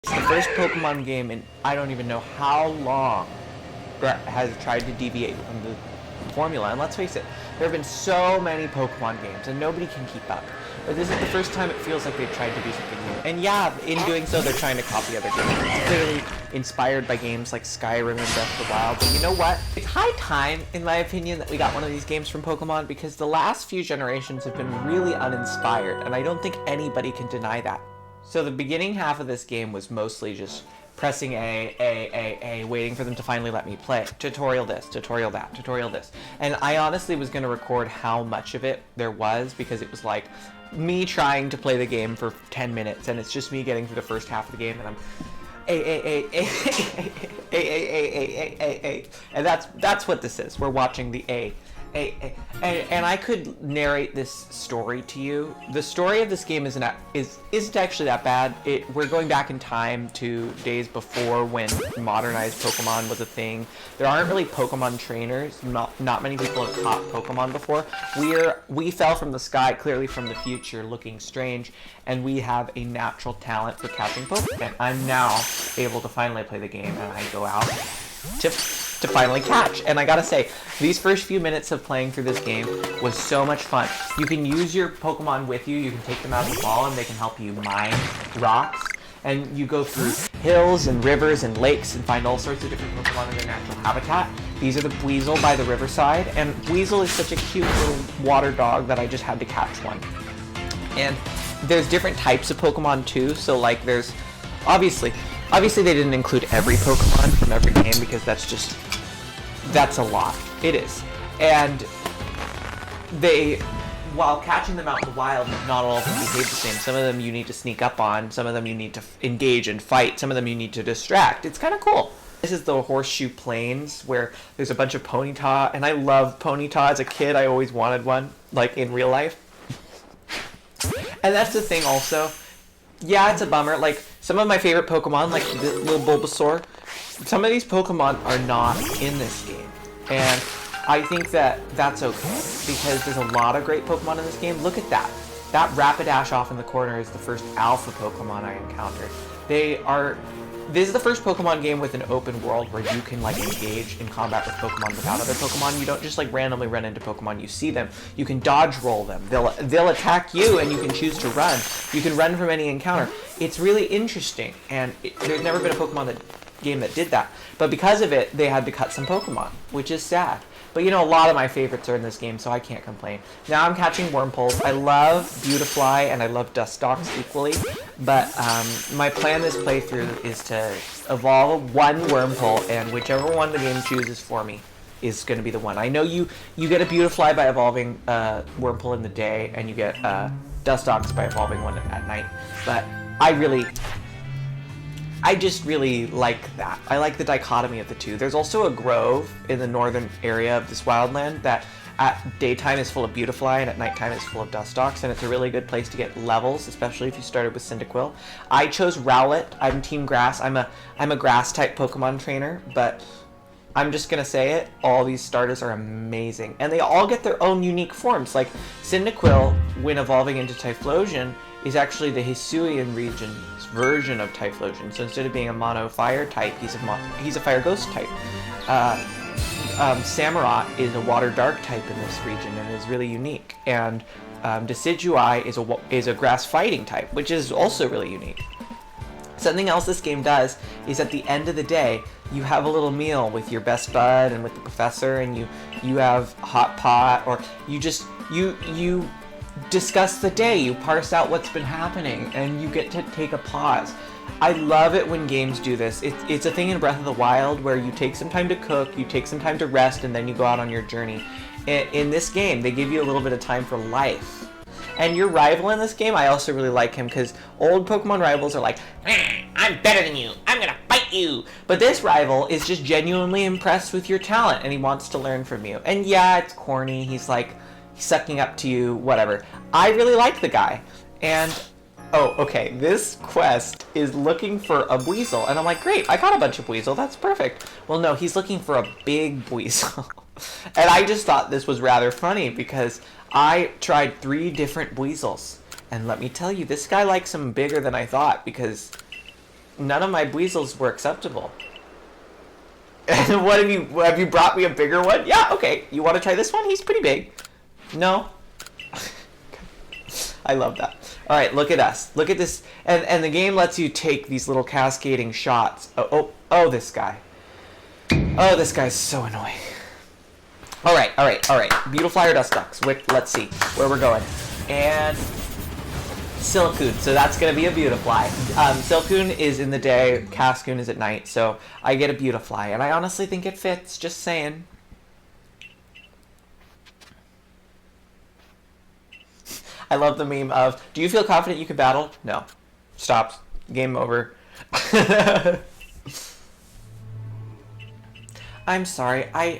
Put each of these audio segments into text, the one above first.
It's the first Pokemon game in I don't even know how long that has tried to deviate from the formula. And let's face it, there have been so many Pokemon games and nobody can keep up. But this is the first time it feels like they've tried to do something new. And yeah, in doing so, they're trying to copy other games. It's clearly inspired by games like Skyrim and Breath of the Wild. But you know what? It's high time, in my opinion, that we got one of these games from Pokemon because the last few generations have been really uninspired. And I don't think anybody can deny that. So the beginning half of this game was mostly just pressing A, waiting for them to finally let me play. Tutorial this, tutorial that, tutorial this. And I honestly was going to record how much of it there was because it was like me trying to play the game for 10 minutes and it's just me getting through the first half of the game and I'm A. And that's what this is. We're watching the A. And I could narrate this story to you. The story of this game isn't actually that bad. We're going back in time to days before when modernized Pokemon was a thing. There aren't really Pokemon trainers. Not many people have caught Pokemon before. We fell from the sky, clearly from the future, looking strange, and we have a natural talent for catching Pokemon. I'm now able to finally play the game, and I go out to finally catch. And I gotta say, these first few minutes of playing through this game was so much fun. You can use your Pokemon with you, you can take them out of the ball and they can help you mine rocks. And you go through hills and rivers and lakes and find all sorts of different Pokemon in their natural habitat. These are the Weasel by the riverside, and Weasel is such a cute little water dog that I just had to catch one. And there's different types of Pokemon too, so like there's obviously they didn't include every Pokemon from every game because that's a lot. It is. And while catching them out in the wild, not all of them behave the same. Some of them you need to sneak up on, some of them you need to engage and fight, some of them you need to distract. It's kind of cool. This is the Horseshoe Plains where there's a bunch of Ponyta, and I love Ponyta. As a kid, I always wanted one, like in real life. And that's the thing also. Yeah, it's a bummer. Like, some of my favorite Pokemon, like the little Bulbasaur, some of these Pokemon are not in this game. And I think that's okay, because there's a lot of great Pokemon in this game. Look at that. That Rapidash off in the corner is the first alpha Pokemon I encountered. This is the first Pokemon game with an open world where you can like engage in combat with Pokemon without other Pokemon. You don't just like randomly run into Pokemon. You see them. You can dodge roll them. They'll attack you and you can choose to run. You can run from any encounter. It's really interesting, and there's never been a Pokemon game that did that. But because of it, they had to cut some Pokemon, which is sad. But you know, a lot of my favorites are in this game, so I can't complain. Now I'm catching Wurmples. I love Beautifly and I love Dustox equally, but my plan this playthrough is to evolve one Wurmple, and whichever one the game chooses for me is going to be the one. I know you get a Beautifly by evolving Wurmple in the day, and you get Dustox by evolving one at night, but I just really like that. I like the dichotomy of the two. There's also a grove in the northern area of this wildland that at daytime is full of Beautifly and at nighttime is full of Dustox, and it's a really good place to get levels, especially if you started with Cyndaquil. I chose Rowlet. I'm Team Grass. I'm a grass type Pokemon trainer, but I'm just gonna say it, all these starters are amazing. And they all get their own unique forms. Like Cyndaquil, when evolving into Typhlosion, is actually the Hisuian region's version of Typhlosion. So instead of being a mono fire type, he's a fire ghost type. Samurott is a water dark type in this region and is really unique. And Decidueye is a grass fighting type, which is also really unique. Something else this game does is at the end of the day, you have a little meal with your best bud and with the professor, and you have hot pot, or you discuss the day, you parse out what's been happening, and you get to take a pause. I love it when games do this. It's a thing in Breath of the Wild where you take some time to cook, you take some time to rest, and then you go out on your journey. In this game, they give you a little bit of time for life. And your rival in this game, I also really like him, because old Pokemon rivals are like, I'm better than you, I'm gonna fight you. But this rival is just genuinely impressed with your talent, and he wants to learn from you. And yeah, it's corny, he's like sucking up to you, whatever. I really like the guy. And oh, okay, this quest is looking for a Weasel, and I'm like, great, I got a bunch of Weasel, that's perfect. Well, no, he's looking for a big Weasel. And I just thought this was rather funny because I tried 3 different Weasels, and let me tell you, this guy likes them bigger than I thought, because None of my Buizels were acceptable. What have you brought me a bigger one? Yeah, okay. You want to try this one? He's pretty big. No? I love that. All right, look at us. Look at this. And the game lets you take these little cascading shots. Oh, this guy. Oh, this guy's so annoying. All right. Beautifly or Dust Ducks. Let's see where we're going. And Silcoon. So that's going to be a Beautifly. Silcoon is in the day, Cascoon is at night. So I get a Beautifly. And I honestly think it fits. Just saying. I love the meme of, do you feel confident you can battle? No. Stops. Game over. I'm sorry. I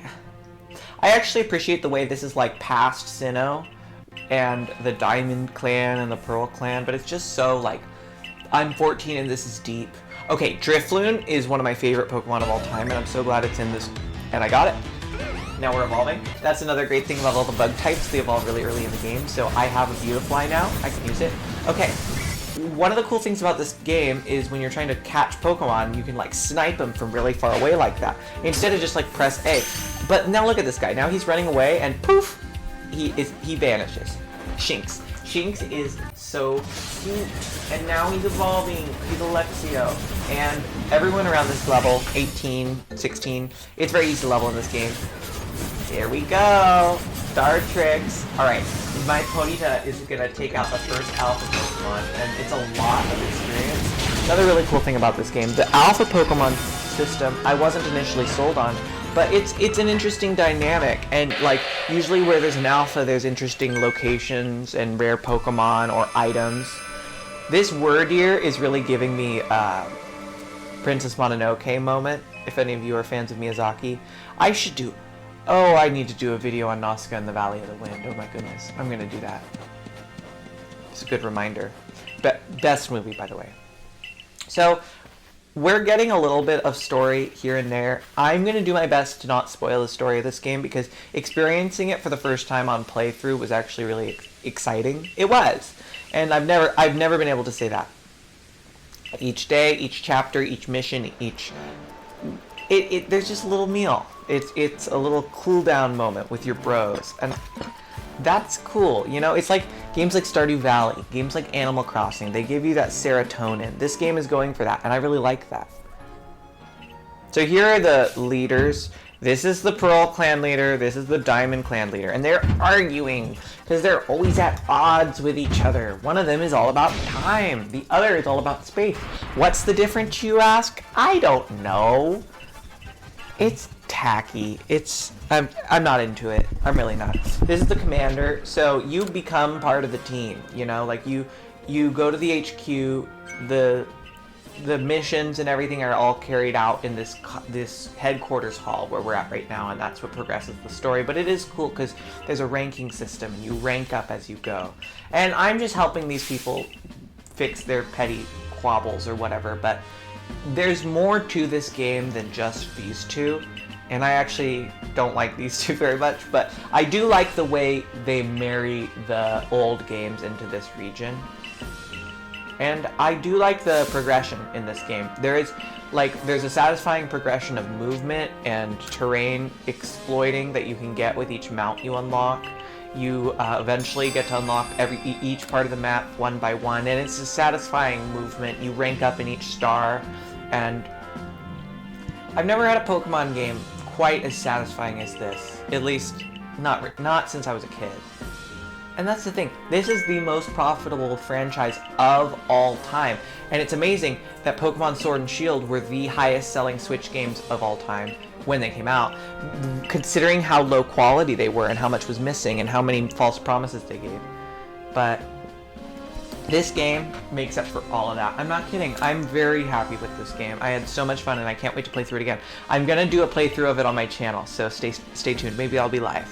actually appreciate the way this is like past Sinnoh and the Diamond Clan and the Pearl Clan, but it's just so like, I'm 14 and this is deep. Okay, Drifloon is one of my favorite Pokemon of all time, and I'm so glad it's in this, and I got it. Now we're evolving. That's another great thing about all the bug types. They evolve really early in the game, so I have a Beautifly now. I can use it. Okay, one of the cool things about this game is when you're trying to catch Pokemon, you can like snipe them from really far away like that, instead of just like press A. But now look at this guy. Now he's running away, and poof, he vanishes. Shinx. Shinx is so cute, and now he's evolving. He's Alexio, and everyone around this level, 18, 16, it's very easy to level in this game. Here we go! Star Tricks! Alright, my Ponyta is going to take out the first Alpha Pokemon, and it's a lot of experience. Another really cool thing about this game, the Alpha Pokemon system, I wasn't initially sold on, but it's an interesting dynamic, and like, usually where there's an Alpha, there's interesting locations and rare Pokemon or items. This Wordeer is really giving me Princess Mononoke moment, if any of you are fans of Miyazaki. I need to do a video on Nausicaa and the Valley of the Wind. Oh my goodness. I'm going to do that. It's a good reminder. Best movie, by the way. So, we're getting a little bit of story here and there. I'm going to do my best to not spoil the story of this game, because experiencing it for the first time on playthrough was actually really exciting. It was. And I've never been able to say that. Each day, each chapter, each mission, there's just a little meal. It's a little cool down moment with your bros, and that's cool. You know, it's like games like Stardew Valley, games like Animal Crossing. They give you that serotonin. This game is going for that, and I really like that. So here are the leaders. This is the Pearl Clan leader. This is the Diamond Clan leader, and they're arguing because they're always at odds with each other. One of them is all about time. The other is all about space. What's the difference, you ask? I don't know. It's tacky. I'm not into it. I'm really not. This is the commander, so you become part of the team, you know, like you go to the HQ, the missions and everything are all carried out in this headquarters hall where we're at right now, and that's what progresses the story. But it is cool because there's a ranking system. You rank up as you go, and I'm just helping these people fix their petty quabbles or whatever, but there's more to this game than just these two, and I actually don't like these two very much, but I do like the way they marry the old games into this region. And I do like the progression in this game. There's a satisfying progression of movement and terrain exploiting that you can get with each mount you unlock. You eventually get to unlock each part of the map one by one, and it's a satisfying movement. You rank up in each star, and I've never had a Pokemon game quite as satisfying as this. At least, not since I was a kid. And that's the thing. This is the most profitable franchise of all time, and it's amazing that Pokemon Sword and Shield were the highest selling Switch games of all time when they came out, considering how low quality they were and how much was missing and how many false promises they gave. But this game makes up for all of that. I'm not kidding. I'm very happy with this game. I had so much fun, and I can't wait to play through it again. I'm gonna do a playthrough of it on my channel, so stay tuned. Maybe I'll be live.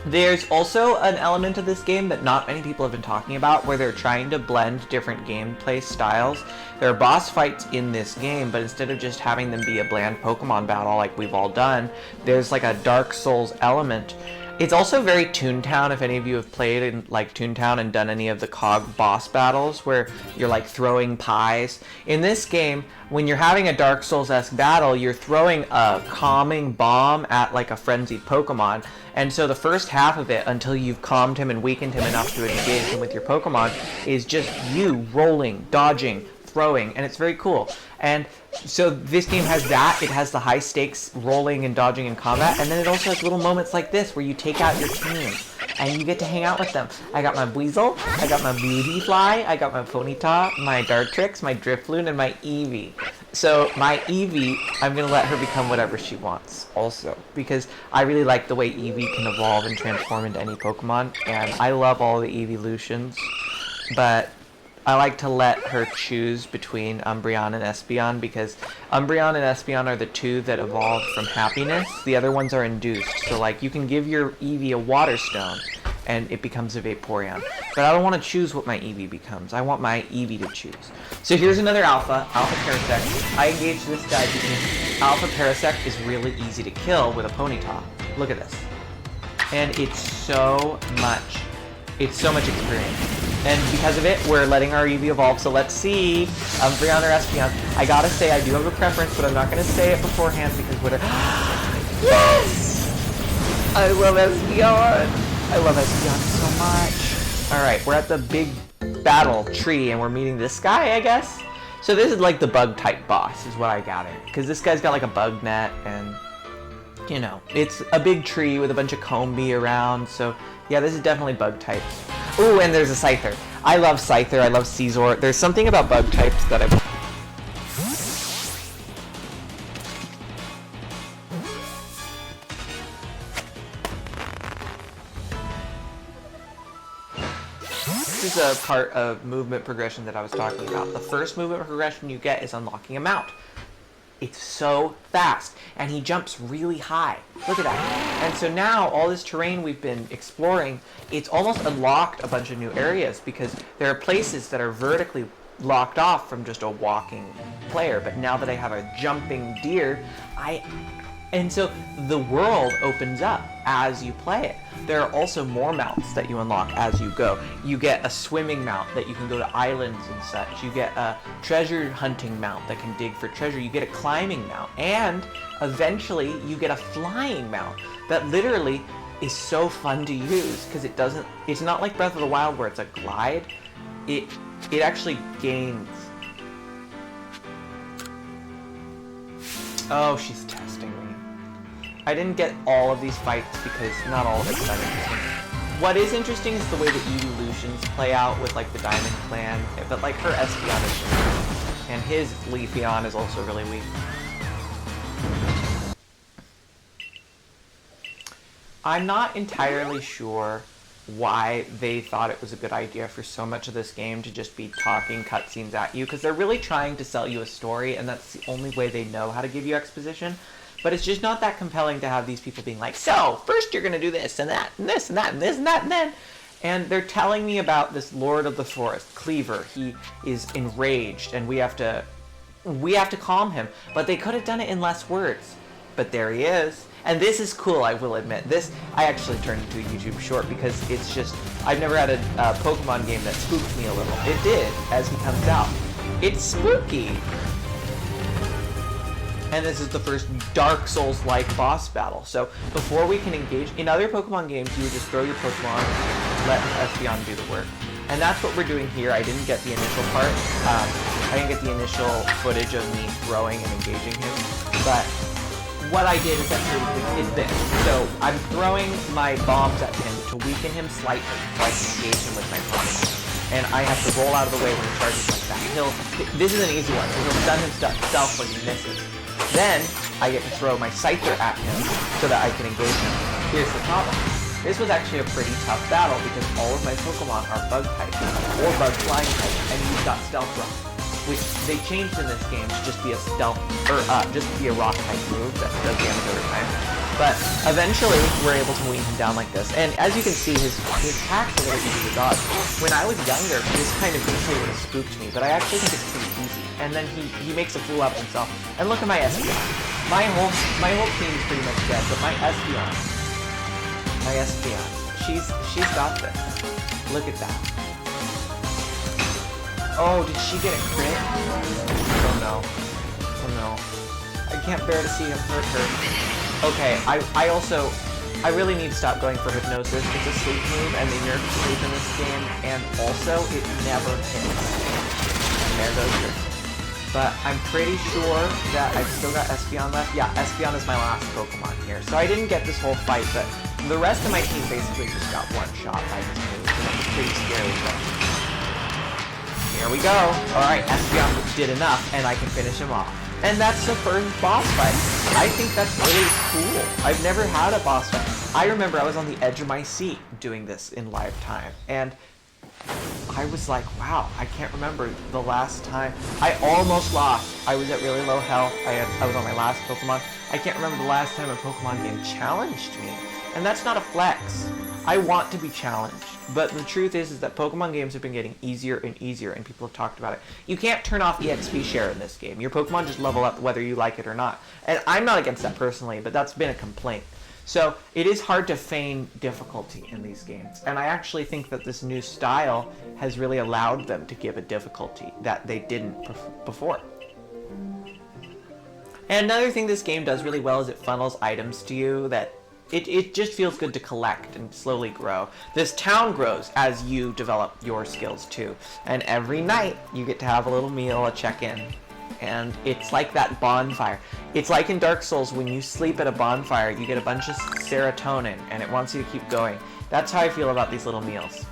There's also an element of this game that not many people have been talking about, where they're trying to blend different gameplay styles. There are boss fights in this game, but instead of just having them be a bland Pokemon battle like we've all done, there's like a Dark Souls element. It's also very Toontown, if any of you have played in like Toontown and done any of the COG boss battles where you're like throwing pies. In this game, when you're having a Dark Souls-esque battle, you're throwing a calming bomb at like a frenzied Pokemon. And so the first half of it, until you've calmed him and weakened him enough to engage him with your Pokemon, is just you rolling, dodging, throwing, and it's very cool. And so this game has that. It has the high stakes rolling and dodging in combat, and then it also has little moments like this where you take out your team and you get to hang out with them. I got my Weasel, I got my Beautyfly, I got my Ponyta, my Dartrix, my Drifloon, and my Eevee. So my Eevee, I'm gonna let her become whatever she wants also, because I really like the way Eevee can evolve and transform into any Pokemon, and I love all the evolutions, but I like to let her choose between Umbreon and Espeon, because Umbreon and Espeon are the two that evolved from happiness. The other ones are induced. So like you can give your Eevee a Water Stone and it becomes a Vaporeon. But I don't want to choose what my Eevee becomes. I want my Eevee to choose. So here's another Alpha Parasect. I engaged this guy because Alpha Parasect is really easy to kill with a Ponyta. Look at this. And it's so much experience. And because of it, we're letting our Eevee evolve. So let's see, Umbreon or Espeon. I gotta say, I do have a preference, but I'm not gonna say it beforehand because whatever. Yes! I love Espeon. I love Espeon so much. All right, we're at the big battle tree, and we're meeting this guy, I guess. So this is like the bug type boss, is what I got it, because this guy's got like a bug net, and you know, it's a big tree with a bunch of Combi around. So yeah, this is definitely bug types. Ooh, and there's a Scyther. I love Scyther, I love Caesar. There's something about bug types that I... This is a part of movement progression that I was talking about. The first movement progression you get is unlocking a mount. It's so fast, and he jumps really high. Look at that. And so now, all this terrain we've been exploring, it's almost unlocked a bunch of new areas, because there are places that are vertically locked off from just a walking player. But now that I have a jumping deer, and so the world opens up as you play it. There are also more mounts that you unlock as you go. You get a swimming mount that you can go to islands and such. You get a treasure hunting mount that can dig for treasure. You get a climbing mount. And eventually you get a flying mount that literally is so fun to use, because it's not like Breath of the Wild where it's a glide. It actually gains. Oh, she's testing me. I didn't get all of these fights because not all of it's that interesting. What is interesting is the way the evolutions play out with like the Diamond Clan, but like her Espeon is really weak, and his Leafeon is also really weak. I'm not entirely sure why they thought it was a good idea for so much of this game to just be talking cutscenes at you, because they're really trying to sell you a story, and that's the only way they know how to give you exposition. But it's just not that compelling to have these people being like, so, first you're going to do this, and that, and this, and that, and this, and that, and then. And they're telling me about this Lord of the Forest, Cleaver. He is enraged, and we have to calm him. But they could have done it in less words. But there he is. And this is cool, I will admit. This, I actually turned into a YouTube short because it's just, I've never had a Pokemon game that spooked me a little. It did, as he comes out. It's spooky. And this is the first Dark Souls-like boss battle. So before we can engage, in other Pokemon games, you would just throw your Pokemon, let Espeon do the work. And that's what we're doing here. I didn't get the initial part. I didn't get the initial footage of me throwing and engaging him. But what I did is this. So I'm throwing my bombs at him to weaken him slightly so I can engage him with my Pokemon. And I have to roll out of the way when he charges like that. This is an easy one. He'll stun himself when he misses. Then I get to throw my Scyther at him so that I can engage him. Here's the problem. This was actually a pretty tough battle because all of my Pokemon are bug type or bug flying type, and you've got Stealth Rock, which they changed in this game to just be a stealth, or just to be a rock type move that does damage over time. But eventually, we're able to wean him down like this. And as you can see, his attacks are really easy to dodge. When I was younger, this kind of gameplay would have spooked me, but I actually think it's pretty easy. And then he makes a fool out of himself. And look at my Espeon. My whole team is pretty much dead, but my Espeon My Espeon. She's got this. Look at that. Oh, did she get a crit? Oh no. Oh no. I can't bear to see him hurt her. Okay, I really need to stop going for Hypnosis. It's a sleep move, and they nerf sleep in this game, and also, it never hits. And there goes her. But I'm pretty sure that I've still got Espeon left. Yeah, Espeon is my last Pokemon here. So I didn't get this whole fight, but the rest of my team basically just got one shot by this move. It's pretty scary, but here we go. Alright, Espeon did enough, and I can finish him off. And that's the first boss fight. I think that's really cool. I've never had a boss fight. I remember I was on the edge of my seat doing this in live time, and I was like, wow, I can't remember the last time. I almost lost. I was at really low health. I was on my last Pokemon. I can't remember the last time a Pokemon game challenged me. And that's not a flex. I want to be challenged. But the truth is that Pokemon games have been getting easier and easier, and people have talked about it. You can't turn off EXP share in this game. Your Pokemon just level up whether you like it or not. And I'm not against that personally, but that's been a complaint. So it is hard to feign difficulty in these games. And I actually think that this new style has really allowed them to give a difficulty that they didn't before. And another thing this game does really well is it funnels items to you that it just feels good to collect and slowly grow. This town grows as you develop your skills too. And every night you get to have a little meal, a check-in. And it's like that bonfire. It's like in Dark Souls, when you sleep at a bonfire, you get a bunch of serotonin, and it wants you to keep going. That's how I feel about these little meals.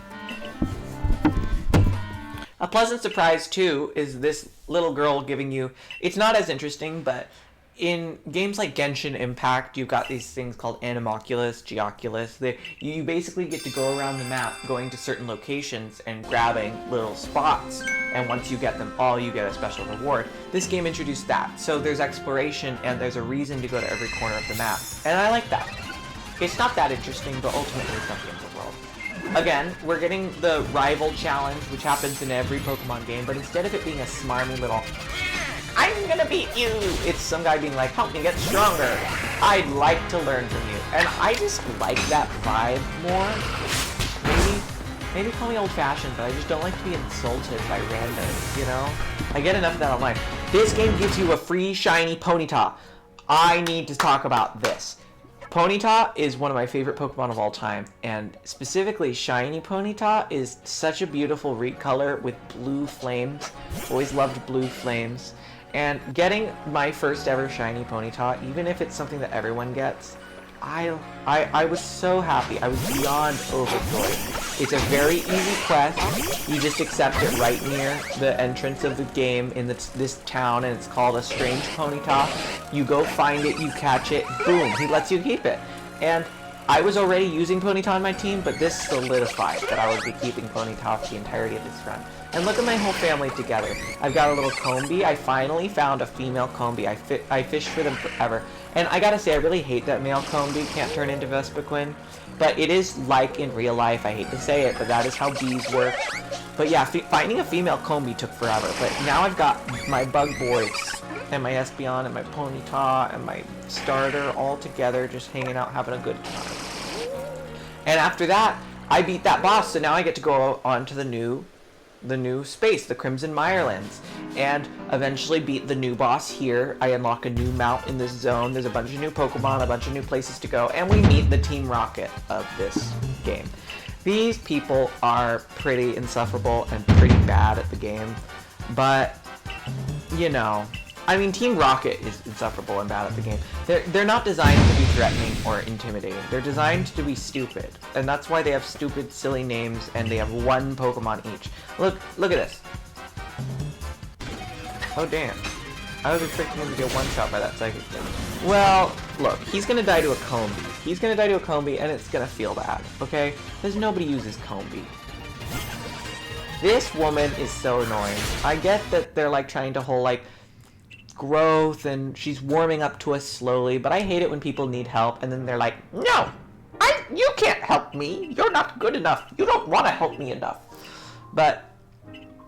A pleasant surprise, too, is this little girl giving you... It's not as interesting, but in games like Genshin Impact, you've got these things called Anemoculus, Geoculus. You basically get to go around the map, going to certain locations and grabbing little spots. And once you get them all, you get a special reward. This game introduced that. So there's exploration, and there's a reason to go to every corner of the map. And I like that. It's not that interesting, but ultimately it's not the end of the world. Again, we're getting the rival challenge, which happens in every Pokemon game, but instead of it being a smarmy little, I'm gonna beat you, it's some guy being like, help me get stronger. I'd like to learn from you. And I just like that vibe more. Maybe call me old-fashioned, but I just don't like to be insulted by randos, you know? I get enough of that online. This game gives you a free shiny Ponyta. I need to talk about this. Ponyta is one of my favorite Pokemon of all time, and specifically shiny Ponyta is such a beautiful recolor with blue flames. Always loved blue flames. And getting my first ever shiny Ponyta, even if it's something that everyone gets, I was so happy. I was beyond overjoyed. It's a very easy quest. You just accept it right near the entrance of the game in this town, and it's called a Strange Ponyta. You go find it, you catch it, boom, he lets you keep it. And I was already using Ponyta on my team, but this solidified that I would be keeping Ponyta for the entirety of this run. And look at my whole family together. I've got a little Combee. I finally found a female Combee. I fished for them forever. And I gotta say, I really hate that male Combee can't turn into Vespiquen. But it is like in real life. I hate to say it, but that is how bees work. But yeah, finding a female Combee took forever. But now I've got my bug boys and my Espeon and my Ponyta and my starter all together, just hanging out, having a good time. And after that, I beat that boss, so now I get to go on to the new space, the Crimson Mirelands, and eventually beat the new boss here. I unlock a new mount in this zone. There's a bunch of new Pokemon, a bunch of new places to go, and we meet the Team Rocket of this game. These people are pretty insufferable and pretty bad at the game, but, you know, I mean, Team Rocket is insufferable and bad at the game. They're not designed to be threatening or intimidating. They're designed to be stupid, and that's why they have stupid, silly names, and they have one Pokemon each. Look at this. Oh, damn. I was expecting him to get one-shot by that psychic thing. Well, look, he's gonna die to a Combee. He's gonna die to a Combee, and it's gonna feel bad, okay? Because nobody uses Combee. This woman is so annoying. I get that they're, like, trying to hold, like, growth, and she's warming up to us slowly, but I hate it when people need help, and then they're like, no! You can't help me! You're not good enough! You don't want to help me enough! But,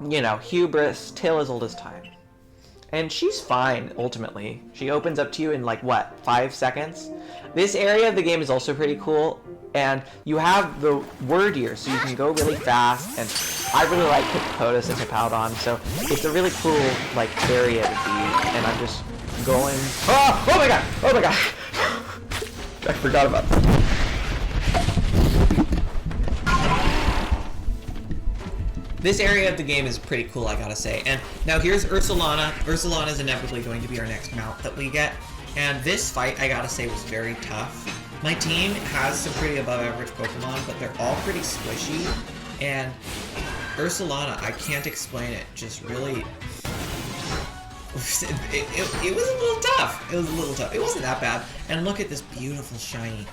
you know, hubris, tale as old as time. And she's fine, ultimately. She opens up to you in, like, what, 5 seconds? This area of the game is also pretty cool. And you have the word here, so you can go really fast, and I really like Hippopotas and Hippowdon, so it's a really cool, like, area to be, and I'm just going... Oh! Oh my god! Oh my god! I forgot about that. This area of the game is pretty cool, I gotta say. And now here's Ursulana. Ursulana is inevitably going to be our next mount that we get. And this fight, I gotta say, was very tough. My team has some pretty above average Pokemon, but they're all pretty squishy. And Ursulana, I can't explain it, just really... It was a little tough. It was a little tough. It wasn't that bad. And look at this beautiful shiny.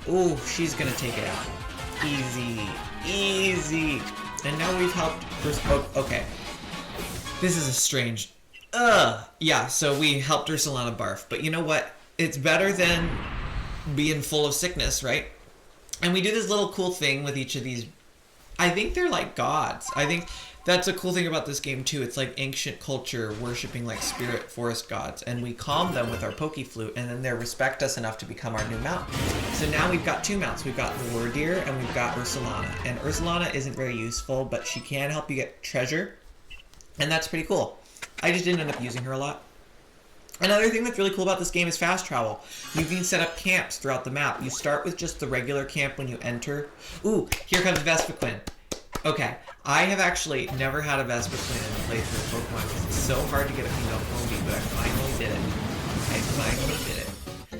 Ooh, she's gonna take it out. Easy. Easy. And now we've helped... Oh, okay. This is a strange... Yeah, so we helped Ursulana barf. But you know what? It's better than being full of sickness, right? And we do this little cool thing with each of these... I think they're like gods. I think that's a cool thing about this game, too. It's like ancient culture worshipping like spirit forest gods. And we calm them with our Pokeflute, and then they respect us enough to become our new mount. So now we've got two mounts. We've got the Wardeer, and we've got Ursulana. And Ursulana isn't very useful, but she can help you get treasure. And that's pretty cool. I just didn't end up using her a lot. Another thing that's really cool about this game is fast travel. You can set up camps throughout the map. You start with just the regular camp when you enter. Ooh, here comes Vespiquen. Okay, I have actually never had a Vespiquen in a playthrough of Pokemon because it's so hard to get a female Pokemon, but I finally did it. I finally did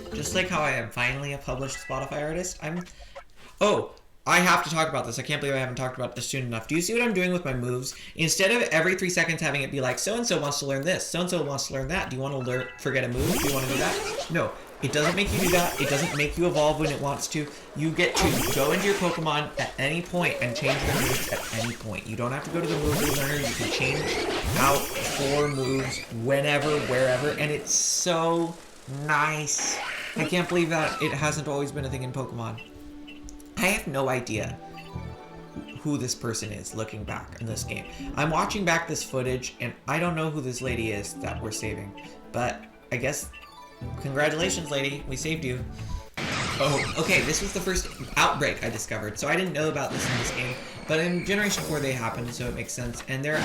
it. Just like how I am finally a published Spotify artist, Oh, I have to talk about this. I can't believe I haven't talked about this soon enough. Do you see what I'm doing with my moves? Instead of every 3 seconds having it be like, so-and-so wants to learn this, so-and-so wants to learn that. Do you want to forget a move? Do you want to do that? No. It doesn't make you do that. It doesn't make you evolve when it wants to. You get to go into your Pokemon at any point and change their moves at any point. You don't have to go to the move learner. You can change out 4 moves whenever, wherever, and it's so nice. I can't believe that it hasn't always been a thing in Pokemon. I have no idea who this person is looking back in this game. I'm watching back this footage, and I don't know who this lady is that we're saving. But I guess, congratulations, lady. We saved you. Oh, okay, this was the first outbreak I discovered. So I didn't know about this in this game. But in Generation 4 they happened, so it makes sense. And their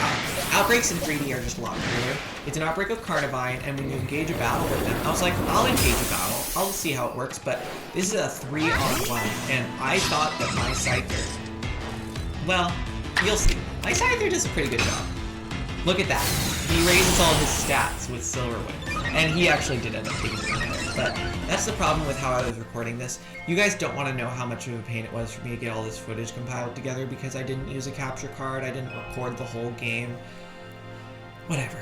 outbreaks in 3D are just a lot cooler. It's an outbreak of Carnivine, and when you engage a battle with them, I was like, I'll engage a battle. I'll see how it works, but this is a 3-on-1, and I thought that my Scyther... Well, you'll see. My Scyther does a pretty good job. Look at that. He raises all his stats with Silverwind. And he actually did end up taking it there. But that's the problem with how I was recording this. You guys don't want to know how much of a pain it was for me to get all this footage compiled together because I didn't use a capture card. I didn't record the whole game. Whatever.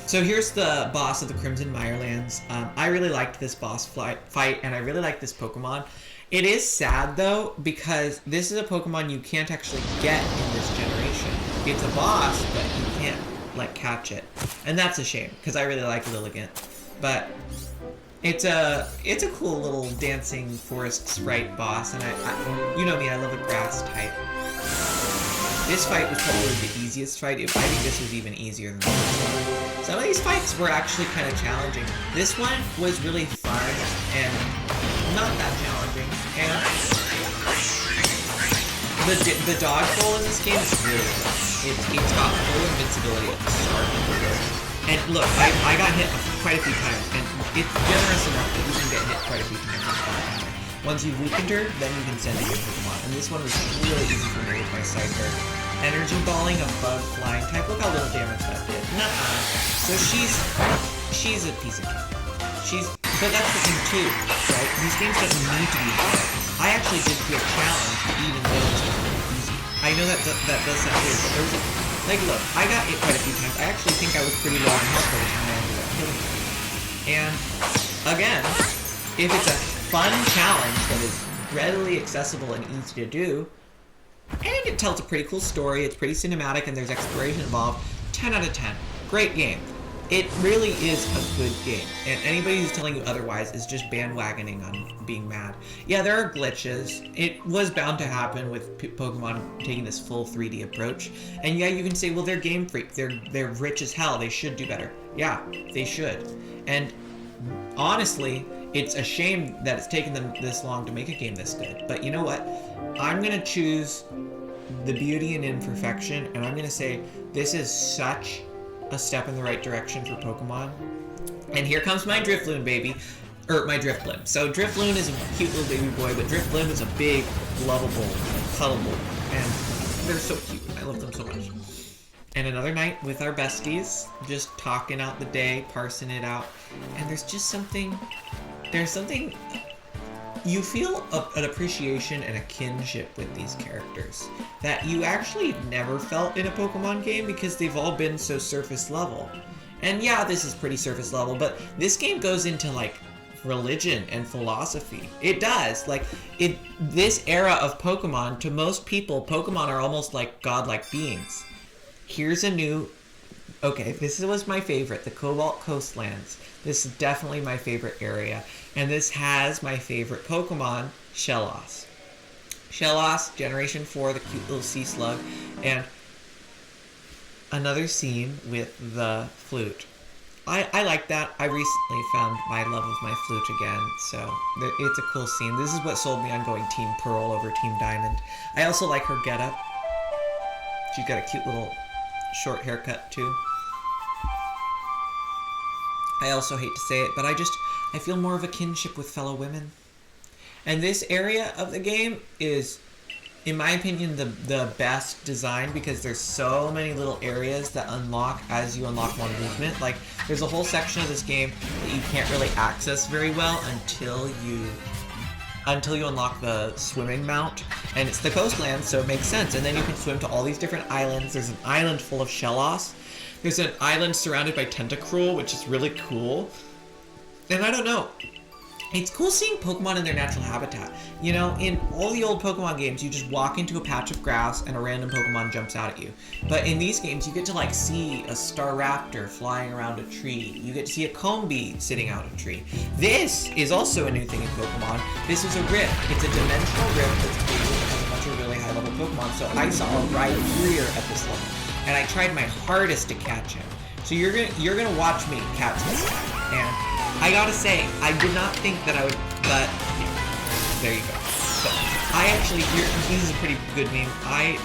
So here's the boss of the Crimson Mirelands. I really liked this boss fight, and I really like this Pokemon. It is sad, though, because this is a Pokemon you can't actually get in this generation. It's a boss, but you can't, like, catch it. And that's a shame, because I really like Lilligant. But it's a cool little dancing forest sprite boss, and I you know me, I love a grass type. This fight was probably the easiest fight. I think this was even easier than this. Some of these fights were actually kind of challenging. This one was really fun and not that challenging. And the dodge roll in this game is really good. It's got full invincibility at the start. And look, I got hit quite a few times, and it's generous enough that you can get hit quite a few times. Once you've weakened her, then you can send in your Pokemon. And this one was really easy for me with my Scyther. Energy balling a bug flying type. Look how little damage that did. Nuh-uh. So she's a piece of cake. But that's the thing too, right? These games doesn't need to be hard. I actually did feel challenged even though it's easy. I know that does sound weird, but there was like look, I got hit quite a few times. I actually think I was pretty low on health by the time I ended up hitting it. And again, if it's a fun challenge that is readily accessible and easy to do, and it tells a pretty cool story, it's pretty cinematic, and there's exploration involved, 10 out of 10. Great game. It really is a good game, and anybody who's telling you otherwise is just bandwagoning on being mad. Yeah, there are glitches. It was bound to happen with Pokemon taking this full 3D approach. And yeah, you can say, well, they're Game Freak. They're rich as hell. They should do better. Yeah, they should. And honestly, it's a shame that it's taken them this long to make a game this good. But you know what? I'm gonna choose the beauty and imperfection, and I'm gonna say this is such a step in the right direction for Pokemon. And here comes my Drifloon baby, or my Drifblim. So Drifloon is a cute little baby boy, but Drifblim is a big, lovable, cuddleable, and they're so cute. I love them so much. And another night with our besties, just talking out the day, parsing it out, and there's something, you feel an appreciation and a kinship with these characters that you actually never felt in a Pokemon game because they've all been so surface level. And yeah, this is pretty surface level, but this game goes into like religion and philosophy. It does. Like, this era of Pokemon, to most people, Pokemon are almost like godlike beings. Here's a new... Okay, this was my favorite, the Cobalt Coastlands. This is definitely my favorite area. And this has my favorite Pokemon, Shellos. Shellos, Generation 4, the cute little sea slug. And another scene with the flute. I like that. I recently found my love of my flute again, so it's a cool scene. This is what sold me on going Team Pearl over Team Diamond. I also like her getup. She's got a cute little short haircut too. I also hate to say it, but I feel more of a kinship with fellow women. And this area of the game is, in my opinion, the best design because there's so many little areas that unlock as you unlock more movement. Like, there's a whole section of this game that you can't really access very well until you unlock the swimming mount. And it's the coastland, so it makes sense. And then you can swim to all these different islands. There's an island full of Shellos. There's an island surrounded by Tentacruel, which is really cool. And I don't know. It's cool seeing Pokemon in their natural habitat. You know, in all the old Pokemon games, you just walk into a patch of grass and a random Pokemon jumps out at you. But in these games, you get to, like, see a Staraptor flying around a tree. You get to see a Combee sitting out a tree. This is also a new thing in Pokemon. This is a rift. It's a dimensional rift that's created and has a bunch of really high-level Pokemon. So I saw a Rhyperior at this level, and I tried my hardest to catch him. So you're gonna watch me catch this guy, and I gotta say, I did not think that I would, but yeah, there you go. So, I actually, this is a pretty good meme. I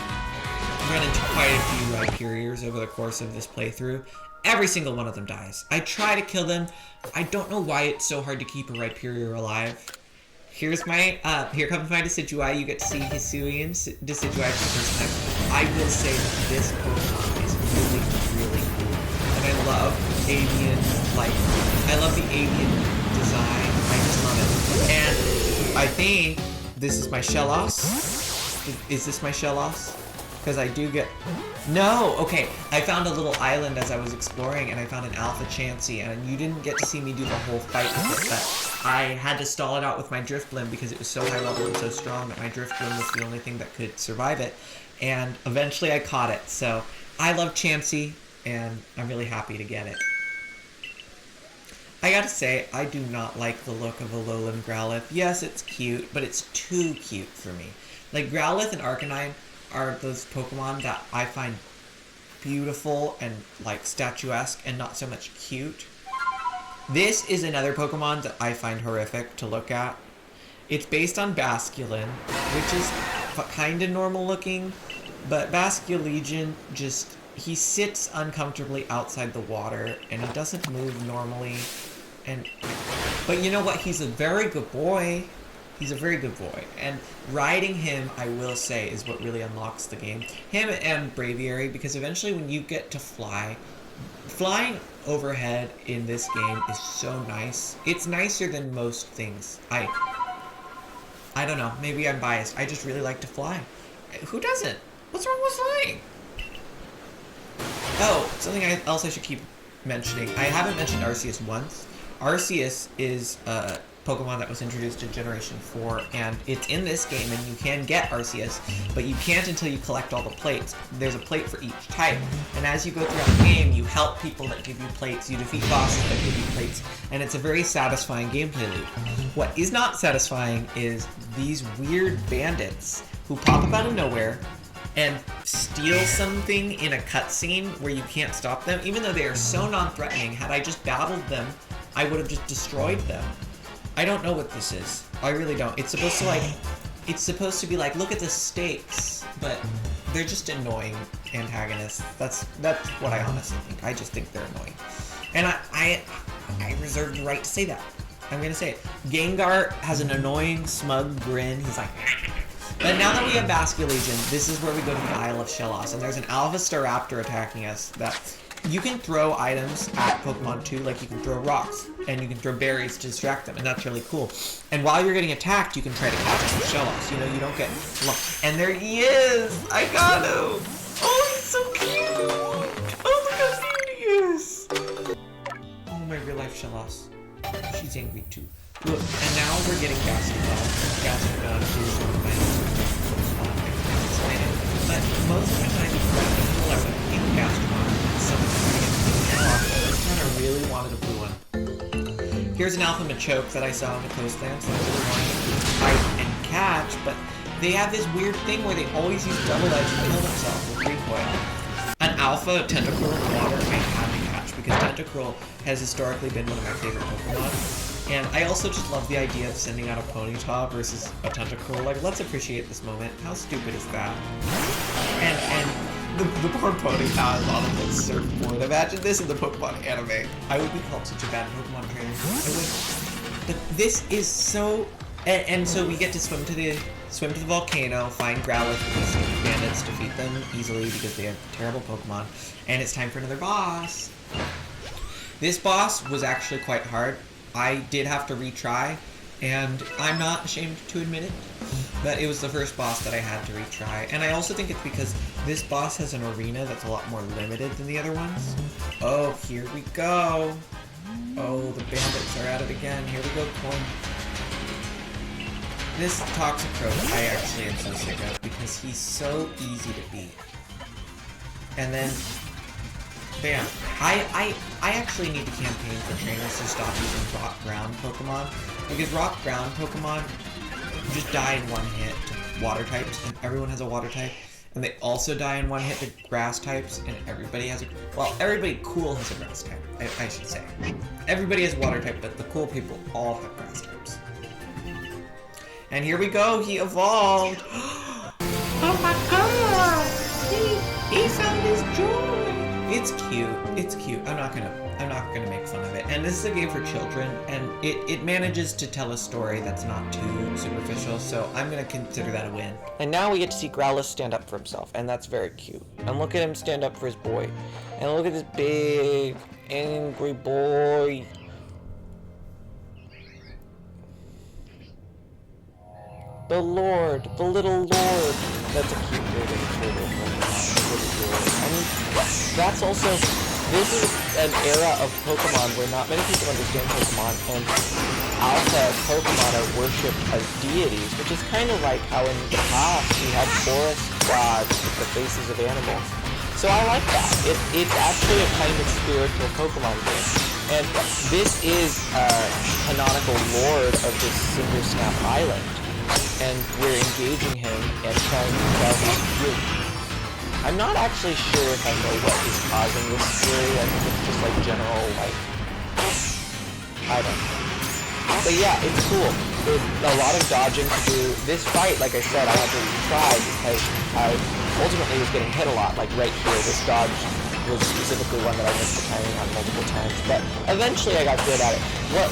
run into quite a few Rhyperiors over the course of this playthrough. Every single one of them dies. I try to kill them. I don't know why it's so hard to keep a Rhyperior alive. Here comes my Decidueye. You get to see Hisuian Decidueye for the first time. I will say that this Pokemon is really, really cool. And I love avian, I love the avian design. I just love it. And I think this is my Shellos. Is this my Shellos? Because I do get... No! Okay, I found a little island as I was exploring, and I found an Alpha Chansey, and you didn't get to see me do the whole fight with it, but I had to stall it out with my Drifblim because it was so high level and so strong that my Drifblim was the only thing that could survive it. And eventually I caught it, so I love Chansey, and I'm really happy to get it. I gotta say, I do not like the look of a Alolan Growlithe. Yes, it's cute, but it's too cute for me. Like, Growlithe and Arcanine are those Pokemon that I find beautiful and, like, statuesque and not so much cute. This is another Pokemon that I find horrific to look at. It's based on Basculin, which is kind of normal looking, but Basculegion just... he sits uncomfortably outside the water, and he doesn't move normally. But you know what? He's a very good boy. He's a very good boy. And riding him, I will say, is what really unlocks the game. Him and Braviary, because eventually when you get to fly, flying overhead in this game is so nice. It's nicer than most things. I don't know. Maybe I'm biased. I just really like to fly. Who doesn't? What's wrong with flying? Oh, something else I should keep mentioning. I haven't mentioned Arceus once. Arceus is a Pokemon that was introduced in Generation 4, and it's in this game, and you can get Arceus, but you can't until you collect all the plates. There's a plate for each type, and as you go throughout the game, you help people that give you plates, you defeat bosses that give you plates, and it's a very satisfying gameplay loop. What is not satisfying is these weird bandits who pop up out of nowhere and steal something in a cutscene where you can't stop them, even though they are so non-threatening. Had I just battled them, I would have just destroyed them. I don't know what this is. I really don't. It's supposed to like, it's supposed to be like, look at the stakes, but they're just annoying antagonists. That's what I honestly think. I just think they're annoying, and I reserve the right to say that. I'm gonna say it. Gengar has an annoying, smug grin. He's like, but now that we have Basculegion, this is where we go to the Isle of Shellos, and there's an Alpha Staraptor attacking us that you can throw items at Pokemon too, like you can throw rocks, and you can throw berries to distract them, and that's really cool. And while you're getting attacked, you can try to catch him with Shellos. You know, you don't get luck. And there he is! I got him! Oh, he's so cute! Oh, look how cute he is! Oh, my real life Shellos. She's angry too. Look, and now we're getting Gastrodon. Gastrodon is my but most of the time, in Gastrodon, this one I really wanted a blue one. Here's an Alpha Machoke that I saw in the coastlands that I really wanted to fight and catch, but they have this weird thing where they always use double edge to kill themselves with recoil. An Alpha Tentacruel in water I had to catch because Tentacruel has historically been one of my favorite Pokemon. And I also just love the idea of sending out a Ponyta versus a Tentacruel. Like, let's appreciate this moment. How stupid is that? And the poor Ponyta is on a surfboard. Imagine this in the Pokemon anime. I would be called such a bad Pokemon trainer. I would. But this is so... And so we get to swim to the volcano, find Growlithe because bandits defeat them easily because they have terrible Pokemon. And it's time for another boss. This boss was actually quite hard. I did have to retry, and I'm not ashamed to admit it, but it was the first boss that I had to retry. And I also think it's because this boss has an arena that's a lot more limited than the other ones. Oh, here we go. Oh, the bandits are at it again. Here we go, Corn. This Toxicroak I actually am so sick of because he's so easy to beat. And then bam. I actually need to campaign for trainers to stop using rock ground Pokemon, because rock ground Pokemon just die in one hit to water types, and everyone has a water type, and they also die in one hit to grass types, and everybody has a, well, everybody cool has a grass type, I should say. Everybody has water type, but the cool people all have grass types. And here we go, he evolved! Oh my god! He found his joy! It's cute. It's cute. I'm not gonna make fun of it. And this is a game for children, and it manages to tell a story that's not too superficial, so I'm gonna consider that a win. And now we get to see Growlithe stand up for himself, and that's very cute. And look at him stand up for his boy. And look at this big, angry boy. The Lord, the little Lord. That's a cute little I mean, that's also, this is an era of Pokemon where not many people understand Pokemon, and alpha Pokemon are worshipped as deities, which is kind of like how in the past we had forest gods with the faces of animals. So I like that. It's actually a kind of spiritual Pokemon game. And this is a canonical lord of this Cindersnap Island, and we're engaging him and trying to tell him to. I'm not actually sure if I know what is causing this fury. I think it's just like general, like, I don't know. But yeah, it's cool. There's a lot of dodging to do. This fight, like I said, I had to retry because I ultimately was getting hit a lot, like right here. This dodge was specifically one that I missed the timing on multiple times, but eventually I got good at it.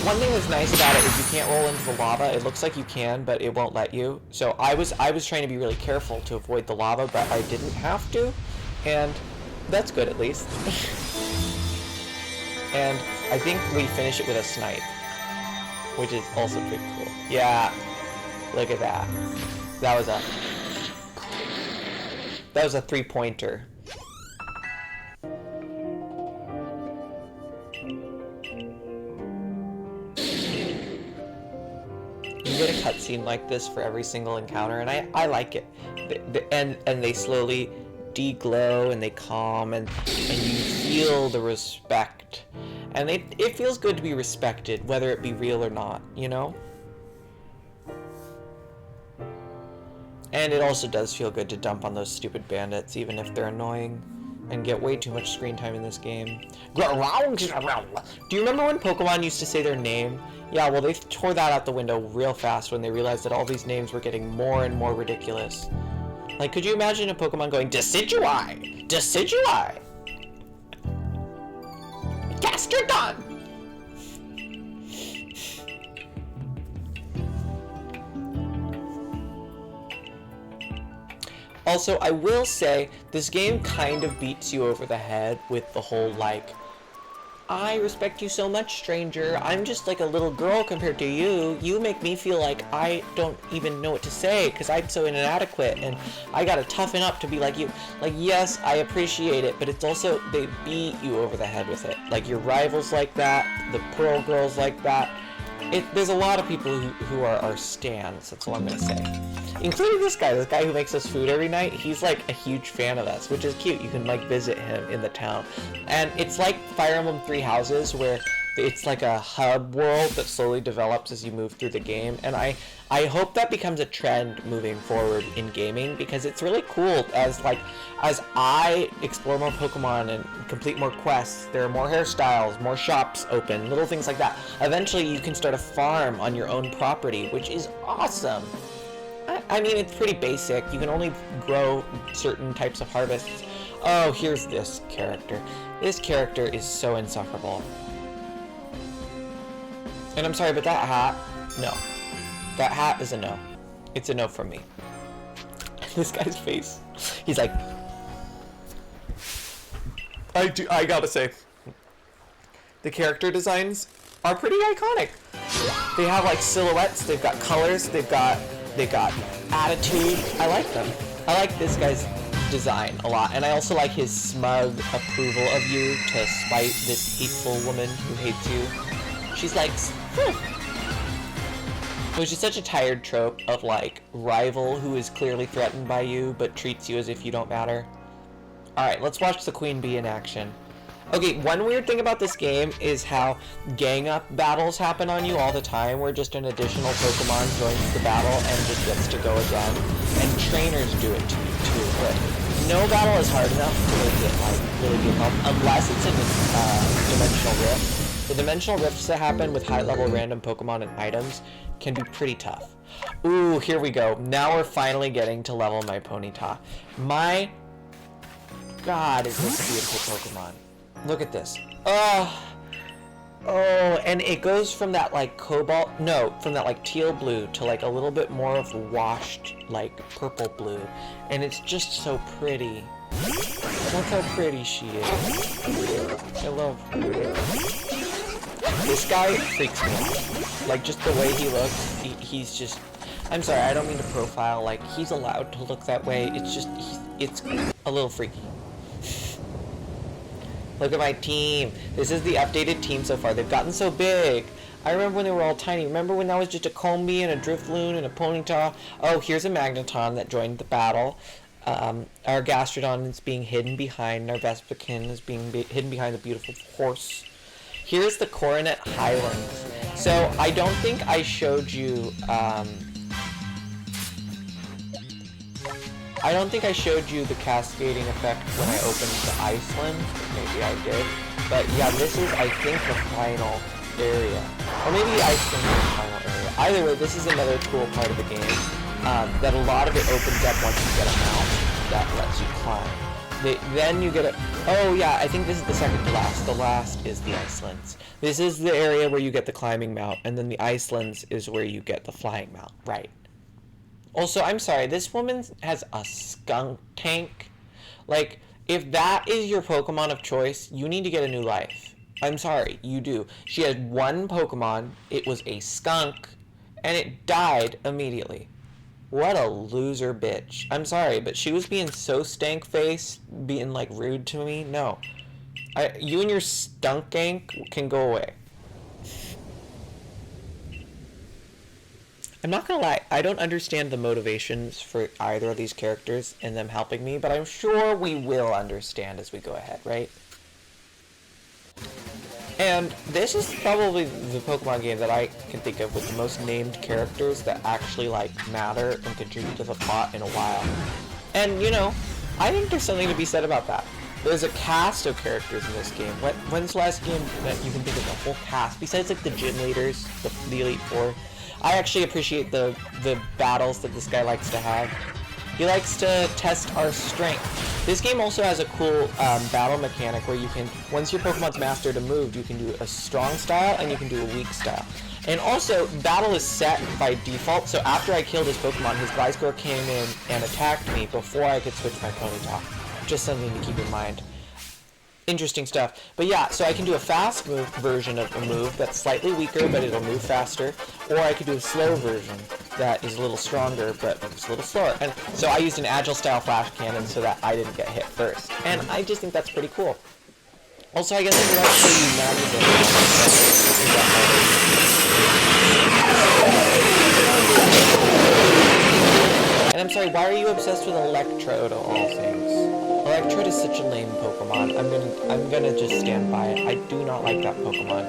One thing that's nice about it is you can't roll into the lava. It looks like you can, but it won't let you. So I was trying to be really careful to avoid the lava, but I didn't have to, and that's good at least. And I think we finish it with a snipe, which is also pretty cool. Yeah, look at that. That was a 3-pointer. You get a cutscene like this for every single encounter, and I like it. And they slowly deglow and they calm, and you feel the respect. And it feels good to be respected, whether it be real or not, you know? And it also does feel good to dump on those stupid bandits, even if they're annoying. and get way too much screen time in this game. Do you remember when Pokemon used to say their name? Yeah, well, they tore that out the window real fast when they realized that all these names were getting more and more ridiculous. Like, could you imagine a Pokemon going, Decidueye! Decidueye! Gastrodon! Also, I will say, this game kind of beats you over the head with the whole, like, I respect you so much, stranger. I'm just like a little girl compared to you. You make me feel like I don't even know what to say because I'm so inadequate and I gotta toughen up to be like you. Like, yes, I appreciate it, but it's also, they beat you over the head with it. Like, your rivals like that, the Pearl girls like that. There's a lot of people who are stans, that's all I'm gonna say. Including this guy who makes us food every night. He's like a huge fan of us, which is cute. You can like visit him in the town. And it's like Fire Emblem Three Houses, where it's like a hub world that slowly develops as you move through the game. And I hope that becomes a trend moving forward in gaming, because it's really cool as I explore more Pokemon and complete more quests, there are more hairstyles, more shops open, little things like that. Eventually you can start a farm on your own property, which is awesome. I mean, it's pretty basic. You can only grow certain types of harvests. Oh, here's this character. This character is so insufferable. And I'm sorry, but that hat, no. That hat is a no. It's a no from me. This guy's face. He's like... I gotta say, the character designs are pretty iconic. They have like silhouettes, they've got colors, they've got attitude. I like them. I like this guy's design a lot, and I also like his smug approval of you to spite this hateful woman who hates you. She's like, which is such a tired trope of like rival who is clearly threatened by you but treats you as if you don't matter. Alright, let's watch the Queen Bee in action. Okay, one weird thing about this game is how gang-up battles happen on you all the time, where just an additional Pokemon joins the battle and just gets to go again. And trainers do it to you too, but no battle is hard enough to really get help, unless it's a Dimensional Rift. The Dimensional Rifts that happen with high-level random Pokemon and items can be pretty tough. Ooh, here we go. Now we're finally getting to level my Ponyta. My God, is this a beautiful Pokemon. Look at this. Oh, and it goes from that like cobalt, no, from that like teal blue to like a little bit more of washed like purple blue. And it's just so pretty. Look how pretty she is. I love her. This guy freaks me out. Like, just the way he looks, he's just... I'm sorry, I don't mean to profile. Like, he's allowed to look that way. It's just, it's a little freaky. Look at my team. This is the updated team so far. They've gotten so big. I remember when they were all tiny. Remember when that was just a Combee and a Drifloon and a Ponyta? Oh, here's a Magneton that joined the battle. Our Gastrodon is being hidden behind. Our Vespiquen is being hidden behind the beautiful horse. Here's the Coronet Highlands. So, I don't think I showed you, the cascading effect when I opened the Iceland. Maybe I did. But yeah, this is, I think, the final area. Or maybe Iceland is the final area. Either way, this is another cool part of the game. That a lot of it opens up once you get a mount that lets you climb. Then you get a... Oh yeah, I think this is the second to last. The last is the Icelands. This is the area where you get the climbing mount, and then the Icelands is where you get the flying mount. Right. Also, I'm sorry, this woman has a skunk tank. Like, if that is your Pokemon of choice, you need to get a new life. I'm sorry, you do. She had one Pokemon, it was a skunk, and it died immediately. What a loser bitch. I'm sorry, but she was being so stank-faced, being, like, rude to me. No. You and your skunk gank can go away. I'm not gonna lie, I don't understand the motivations for either of these characters and them helping me, but I'm sure we will understand as we go ahead, right? And this is probably the Pokemon game that I can think of with the most named characters that actually, like, matter and contribute to the plot in a while. And, you know, I think there's something to be said about that. There's a cast of characters in this game. When's the last game that you can think of the whole cast? Besides like the gym leaders, the Elite Four. I actually appreciate the battles that this guy likes to have. He likes to test our strength. This game also has a cool battle mechanic where you can, once your Pokemon's mastered a move, you can do a strong style and you can do a weak style. And also, battle is set by default, so after I killed his Pokemon, his Gliscor came in and attacked me before I could switch my Ponyta. Just something to keep in mind. Interesting stuff. But yeah, so I can do a fast move version of a move that's slightly weaker, but it'll move faster. Or I could do a slow version that is a little stronger, but it's a little slower. And so I used an agile style flash cannon so that I didn't get hit first. And I just think that's pretty cool. Also, I guess I could also use magic. And I'm sorry, why are you obsessed with Electrode of all things? Electrode is such a lame Pokemon. I'm gonna just stand by it. I do not like that Pokemon.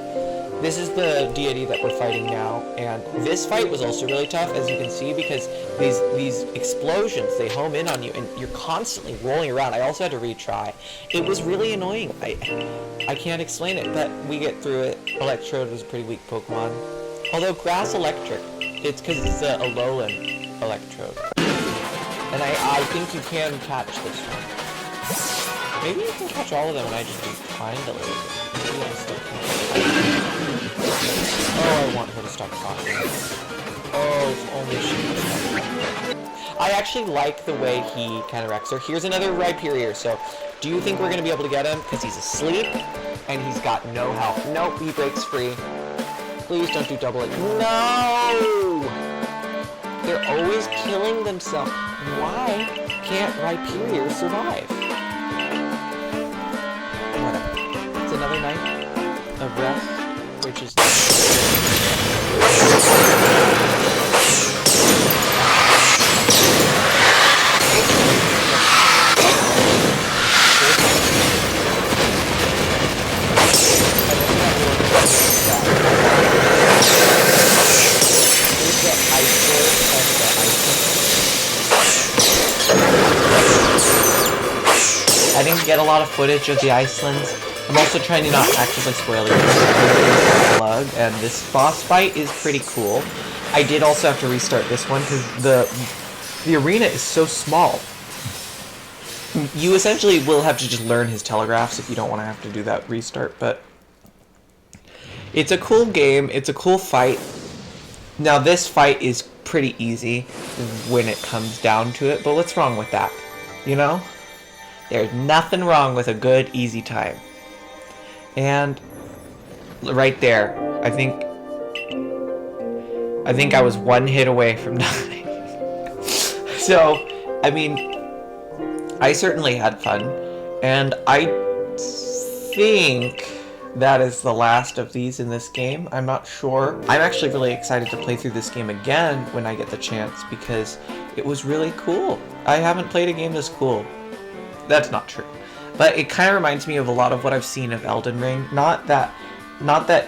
This is the deity that we're fighting now, and this fight was also really tough, as you can see, because these explosions, they home in on you, and you're constantly rolling around. I also had to retry. It was really annoying. I can't explain it, but we get through it. Electrode was a pretty weak Pokemon. Although Grass Electric, it's because it's a Alolan Electrode. And I think you can catch this one. Maybe you can catch all of them and I just be kind a little bit. Maybe I still can. Oh, I want her to stop talking. Oh, if only she would stop talking. I actually like the way he counteracts her. Here's another Rhyperior. So, do you think we're going to be able to get him? Because he's asleep and he's got no health. Nope, he breaks free. Please don't do double it. No! They're always killing themselves. Why can't Rhyperior survive? Whatever. It's another night of rest, which is... I didn't get a lot of footage of the Icelands. I'm also trying to not actively spoil it. And this boss fight is pretty cool. I did also have to restart this one because the arena is so small. You essentially will have to just learn his telegraphs if you don't want to have to do that restart, but it's a cool game. It's a cool fight. Now this fight is pretty easy when it comes down to it, but what's wrong with that? You know? There's nothing wrong with a good, easy time. And right there, I think I was one hit away from dying. So, I mean, I certainly had fun, and I think that is the last of these in this game. I'm not sure. I'm actually really excited to play through this game again when I get the chance because it was really cool. I haven't played a game this cool. That's not true. But it kind of reminds me of a lot of what I've seen of Elden Ring. Not that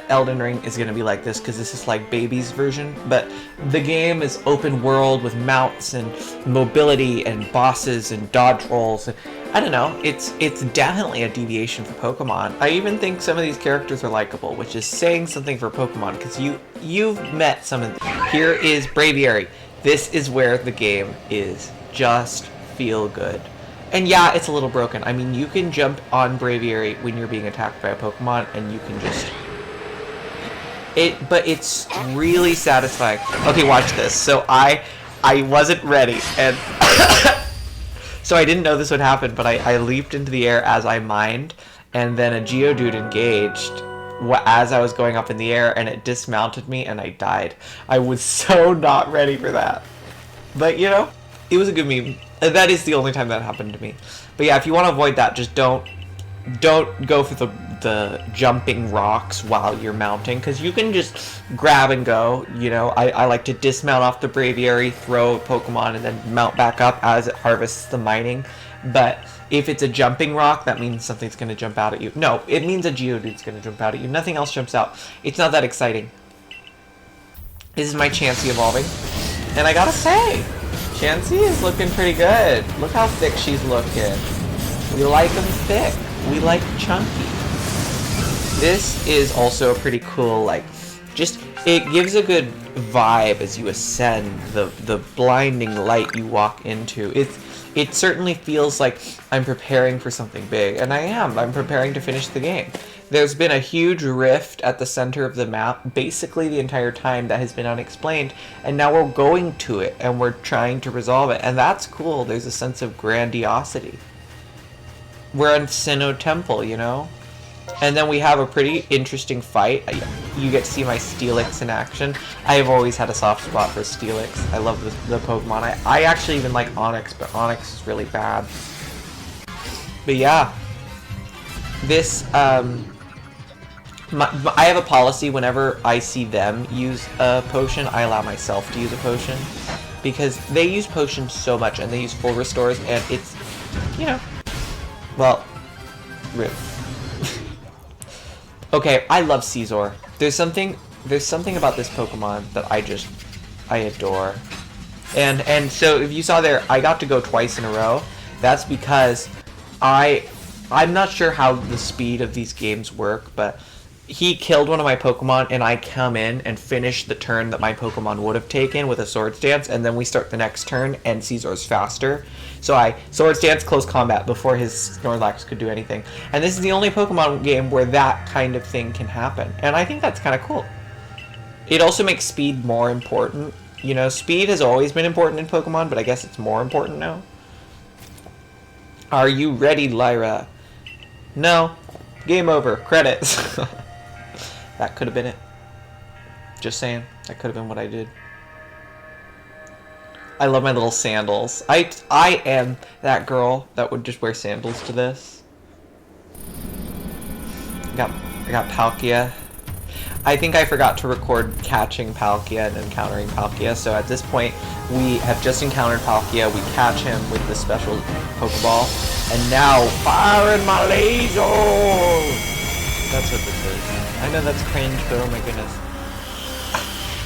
Elden Ring is going to be like this, because this is like Baby's version, but the game is open world with mounts and mobility and bosses and dodge rolls. And, I don't know, it's definitely a deviation for Pokemon. I even think some of these characters are likable, which is saying something for Pokemon, because you've met some of them. Here is Braviary. This is where the game is just feel good. And yeah, it's a little broken. I mean, you can jump on Braviary when you're being attacked by a Pokemon, and you can just... But it's really satisfying. Okay, watch this. So I wasn't ready, and... So I didn't know this would happen, but I leaped into the air as I mined, and then a Geodude engaged as I was going up in the air, and it dismounted me, and I died. I was so not ready for that. But, you know, it was a good meme. That is the only time that happened to me. But yeah, if you want to avoid that, just don't go for the jumping rocks while you're mounting, because you can just grab and go. You know, I like to dismount off the Braviary, throw a Pokemon, and then mount back up as it harvests the mining. But if it's a jumping rock, that means something's going to jump out at you. No, it means a Geodude's going to jump out at you. Nothing else jumps out. It's not that exciting. This is my Chansey evolving. And I gotta say, Chansey is looking pretty good. Look how thick she's looking. We like them thick. We like chunky. This is also a pretty cool, like, just, it gives a good vibe as you ascend, the blinding light you walk into. It certainly feels like I'm preparing for something big, and I am. I'm preparing to finish the game. There's been a huge rift at the center of the map, basically the entire time, that has been unexplained, and now we're going to it, and we're trying to resolve it, and that's cool. There's a sense of grandiosity. We're in Sinnoh Temple, you know? And then we have a pretty interesting fight. You get to see my Steelix in action. I have always had a soft spot for Steelix. I love the Pokemon. I actually even like Onix, but Onix is really bad. But yeah. This, I have a policy whenever I see them use a potion, I allow myself to use a potion. Because they use potions so much, and they use full restores, and it's, you know, well, rude. Okay, I love Caesar. There's something about this Pokemon that I adore. And so if you saw there, I got to go twice in a row. That's because I'm not sure how the speed of these games work, but he killed one of my Pokemon, and I come in and finish the turn that my Pokemon would have taken with a Swords Dance, and then we start the next turn, and Caesar's faster. So I Swords Dance close combat before his Snorlax could do anything. And this is the only Pokemon game where that kind of thing can happen. And I think that's kind of cool. It also makes speed more important. You know, speed has always been important in Pokemon, but I guess it's more important now. Are you ready, Lyra? No. Game over. Credits. That could have been it. Just saying. That could have been what I did. I love my little sandals. I am that girl that would just wear sandals to this. I got Palkia. I think I forgot to record catching Palkia and encountering Palkia, so at this point we have just encountered Palkia, we catch him with the special Pokeball, and now fire in my laser! That's what this is. I know that's cringe, but oh my goodness.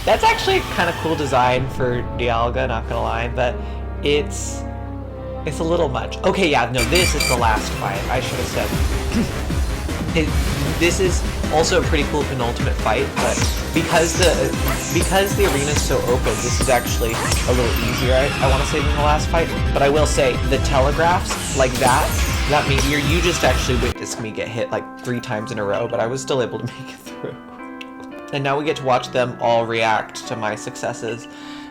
That's actually kind of cool design for Dialga, not gonna lie, but it's a little much. Okay, yeah, no, this is the last fight. I should have said. This is also a pretty cool penultimate fight, but because the arena is so open, this is actually a little easier, I want to say, than the last fight. But I will say, the telegraphs, like that meteor, you just actually witnessed me get hit like 3 times in a row, but I was still able to make it through. And now we get to watch them all react to my successes.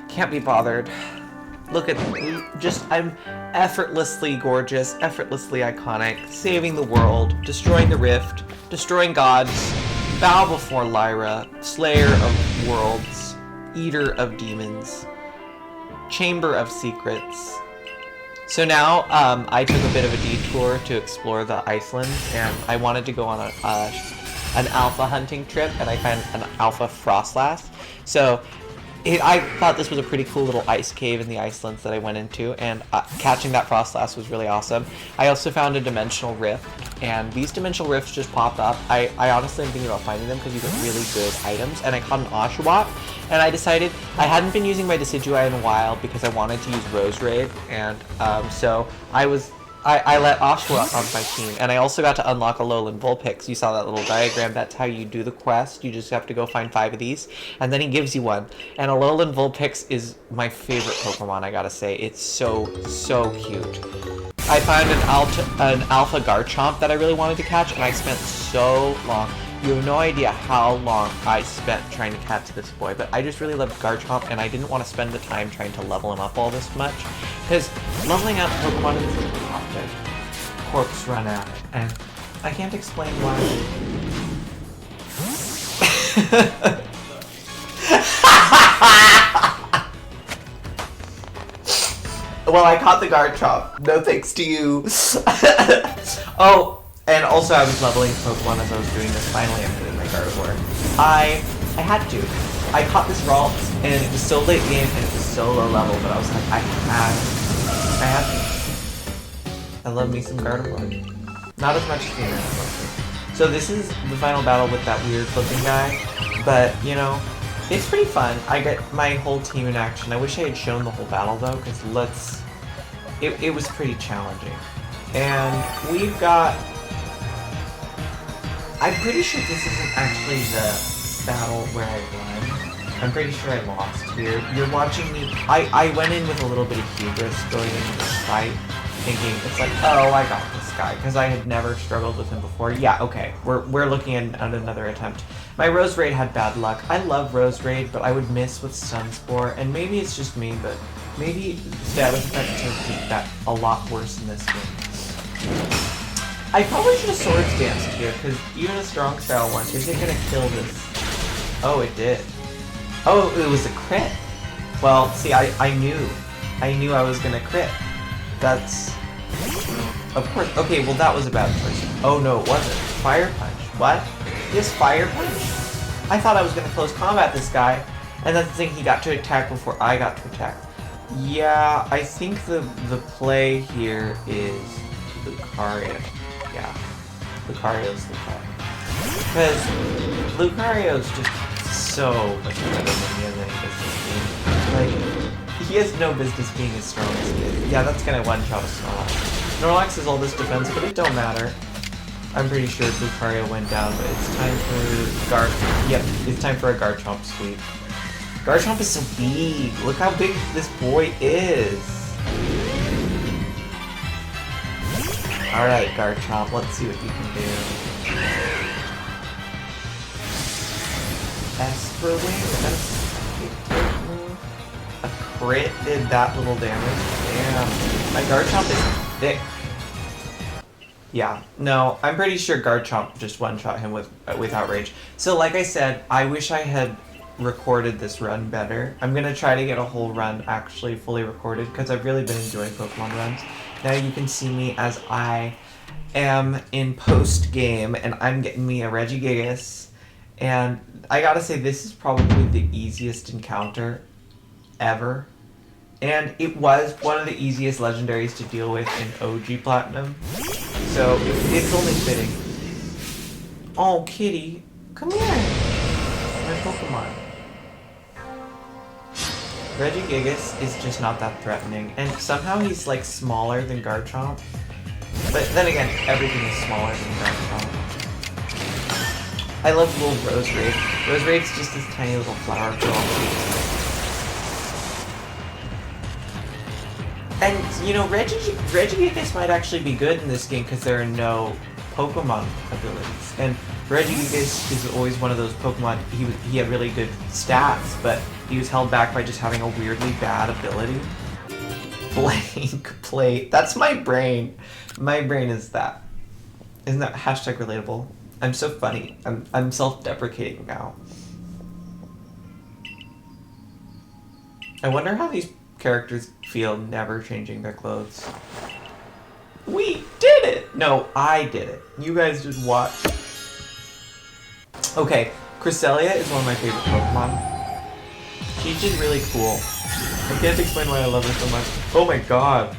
Can't be bothered. Look at me. I'm effortlessly gorgeous, effortlessly iconic, saving the world, destroying the rift, destroying gods, bow before Lyra, slayer of worlds, eater of demons, chamber of secrets. So now, I took a bit of a detour to explore the Iceland, and I wanted to go on an alpha hunting trip, and I found an alpha Frostlass. So I thought this was a pretty cool little ice cave in the Icelands that I went into, and catching that Frostlass was really awesome. I also found a dimensional rift, and these dimensional rifts just pop up. I honestly am thinking about finding them because you get really good items, and I caught an Oshawott, and I decided I hadn't been using my Decidueye in a while because I wanted to use Roserade, and so I let Oshawott on my team, and I also got to unlock a Alolan Vulpix. You saw that little diagram. That's how you do the quest. You just have to go find 5 of these, and then he gives you one. And Alolan Vulpix is my favorite Pokemon, I gotta say. It's so cute. I found an Alpha Garchomp that I really wanted to catch, and I spent so long. You have no idea how long I spent trying to catch this boy, but I just really loved Garchomp, and I didn't want to spend the time trying to level him up all this much, because leveling up Pokemon is really hard. Corks run out, and I can't explain why. Well, I caught the Garchomp. No thanks to you. Oh. And also, I was leveling Pokemon as I was doing this. Finally, I'm doing my Gardevoir. I had to. I caught this Ralts, and it was so late game, and it was so low level, but I was like, I had to. I love me some Gardevoir. Not as much as the internet. So this is the final battle with that weird looking guy, but, you know, it's pretty fun. I get my whole team in action. I wish I had shown the whole battle, though, because it was pretty challenging. And we've got... I'm pretty sure this isn't actually the battle where I won. I'm pretty sure I lost here. You're watching me... I went in with a little bit of hubris going into this fight, thinking it's like, oh, I got this guy, because I had never struggled with him before. Yeah, okay, we're looking at another attempt. My Rose Raid had bad luck. I love Rose Raid, but I would miss with Stun Spore, and maybe it's just me, but maybe status effect to keep that a lot worse in this game. I probably should have Swords Danced here, because even a strong style one, is it gonna kill this? Oh, it did. Oh, it was a crit. Well, see, I knew I was gonna crit. That's... Of course. Okay, well that was a bad choice. Oh no, it wasn't. Fire Punch. What? This Fire Punch? I thought I was gonna close combat this guy, and that's the thing, he got to attack before I got to attack. Yeah, I think the play here is Lucario. Yeah, Lucario's the play. Because Lucario's just so much better than the other business being. Like, he has no business being as strong as he is. Yeah, that's gonna one-shot a Snorlax. Snorlax has all this defense, but it don't matter. I'm pretty sure Lucario went down, but it's time for Yep, it's time for a Garchomp sweep. Garchomp is so big. Look how big this boy is. Alright, Garchomp, let's see what you can do. Esper Wing, a crit did that little damage. Damn. My Garchomp is thick. Yeah, no, I'm pretty sure Garchomp just one-shot him with Outrage. So like I said, I wish I had recorded this run better. I'm gonna try to get a whole run actually fully recorded because I've really been enjoying Pokemon runs. Now you can see me as I am in post-game and I'm getting me a Regigigas. And I gotta say, this is probably the easiest encounter ever. And it was one of the easiest legendaries to deal with in OG Platinum. So it's only fitting. Oh, kitty, come here. My Pokemon. Regigigas is just not that threatening. And somehow he's like smaller than Garchomp. But then again, everything is smaller than Garchomp. I love little Rose Raid. Rose Raid's just this tiny little flower girl. And, you know, Regigigas might actually be good in this game because there are no Pokemon abilities. And Regigigas is always one of those Pokemon, he had really good stats, but he was held back by just having a weirdly bad ability. Blank plate. That's my brain. My brain is that. Isn't that hashtag relatable? I'm so funny. I'm self-deprecating now. I wonder how these characters feel never changing their clothes. We did it! No, I did it. You guys just watch. Okay, Cresselia is one of my favorite Pokemon. She's just really cool. I can't explain why I love her so much. Oh my god.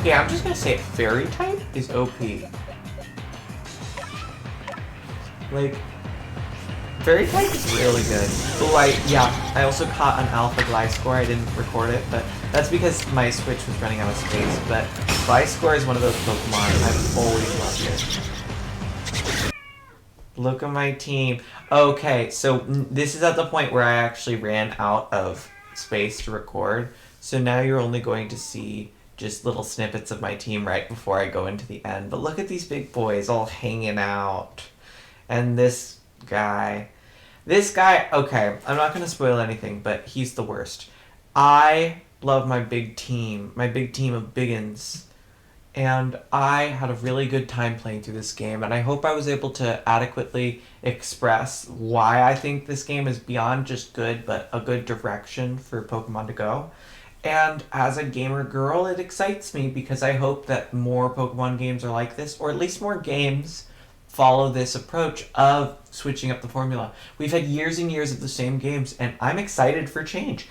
Yeah, I'm just gonna say it. Fairy type is OP. Like, Fairy type is really good. Oh, I also caught an Alpha Gliscor. I didn't record it, but that's because my Switch was running out of space. But Gliscor is one of those Pokemon I've always loved it. Look at my team. Okay, so this is at the point where I actually ran out of space to record. So now you're only going to see just little snippets of my team right before I go into the end. But look at these big boys all hanging out. And this guy, okay, I'm not going to spoil anything, but he's the worst. I love my big team of biggins, and I had a really good time playing through this game, and I hope I was able to adequately express why I think this game is beyond just good, but a good direction for Pokemon to go. And as a gamer girl, it excites me because I hope that more Pokemon games are like this, or at least more games follow this approach of switching up the formula. We've had years and years of the same games, and I'm excited for change.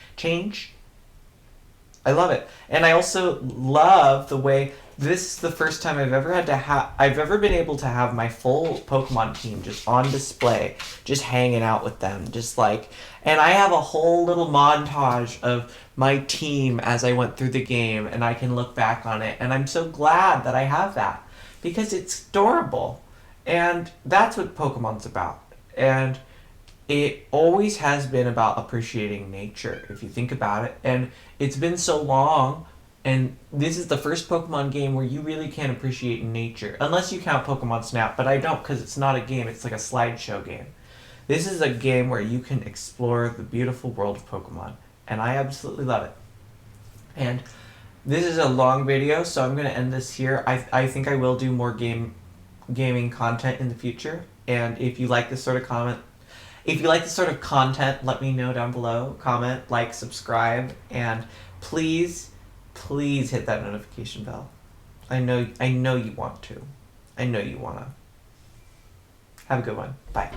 I love it. And I also love the way this is the first time I've ever been able to have my full Pokemon team just on display, just hanging out with them, just like, and I have a whole little montage of my team as I went through the game, and I can look back on it, and I'm so glad that I have that because it's adorable, and that's what Pokemon's about, and it always has been about appreciating nature if you think about it, and it's been so long. And this is the first Pokemon game where you really can appreciate nature. Unless you count Pokemon Snap, but I don't because it's not a game, it's like a slideshow game. This is a game where you can explore the beautiful world of Pokemon. And I absolutely love it. And this is a long video, so I'm going to end this here. I think I will do more gaming content in the future. And if you like this sort of content, let me know down below. Comment, like, subscribe, and please hit that notification bell. I know you want to. I know you wanna. Have a good one. Bye.